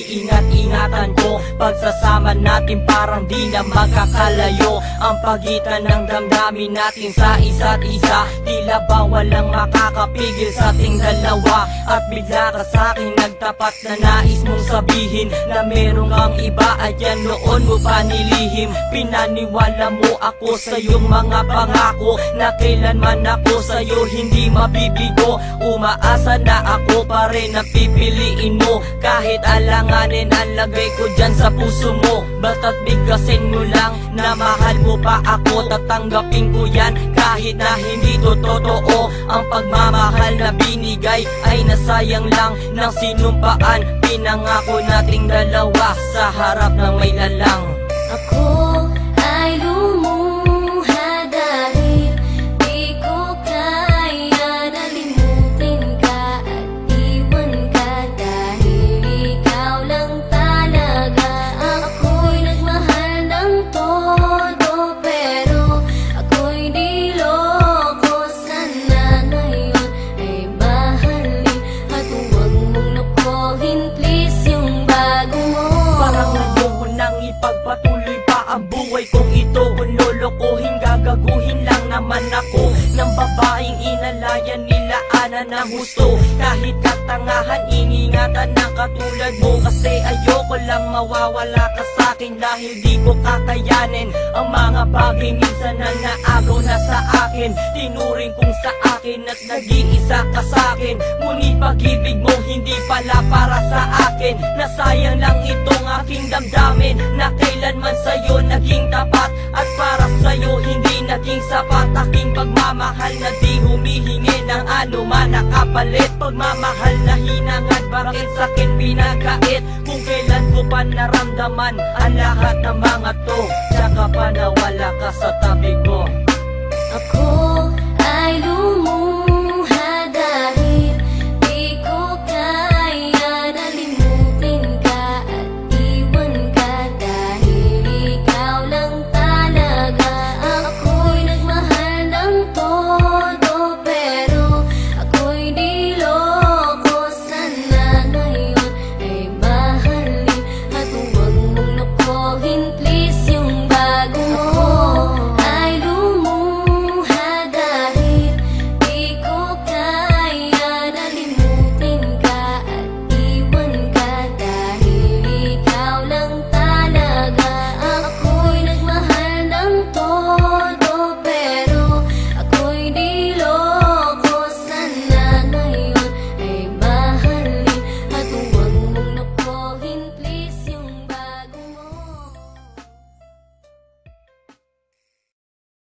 iniingat-ingatan ko. Pagsasama natin parang di na magkakalayo. Ang pagitan ng damdamin natin sa isa't isa, tila ba walang makakapigil sa ating dalawa. At bigla ka sa'kin nagtapat na nais mong sabihin na meron kang iba at yan noon mo pa nilihim. Pinaniwala mo ako sa iyong mga pangako na kailanman ako sa'yo hindi mabibigo. Umaasa na ako pa rin na pipiliin mo, kahit alanganin ang lagay ko dyan sa puso mo. Basta't bigkasin mo lang na mahal mo pa ako, tatanggapin ko yan kahit na hindi to totoo. Ang pagmamahal na binigay ay nasayang lang ng sinumpaan. Pinangako nating dalawa sa harap ng may lalang. Ako ay lumuha dahil di ko kaya nalimutin ka at iwan ka, dahil ikaw lang talaga. Ako'y nagmahal ng todo pero ako'y di loko. Sana ngayon ay mahalin at huwag mong lokohin please yung bago mo. Parang ayoko nang ipagpatuloy pa ang buhay kong ito. Kung lolokohin, gagaguhin lang naman ako ng babaeng inalayan nila ana ng gusto. Kahit katangahan, iningatan ng katulad mo, kasi ayoko lang mawawala ka sa'kin dahil di ko kakayanin ang mga bagay minsan na naagaw na sa akin. Tinuring kong sa akin at nag-iisa ka sa'kin, ngunit pag-ibig mo hindi pala para sa akin. Nasayang lang itong aking damdamin na kailanman sa'yo naging tapat, at para sa'yo hindi naging sapat. Aking pagmamahal na di humihingi ng anuman na kapalit. Pagmamahal na hinangad, bakit sa'kin pinagkait? Kung kailan ko pa naramdaman ang lahat ng mga to, tsaka pa nawala ka sa tabi ko. Ako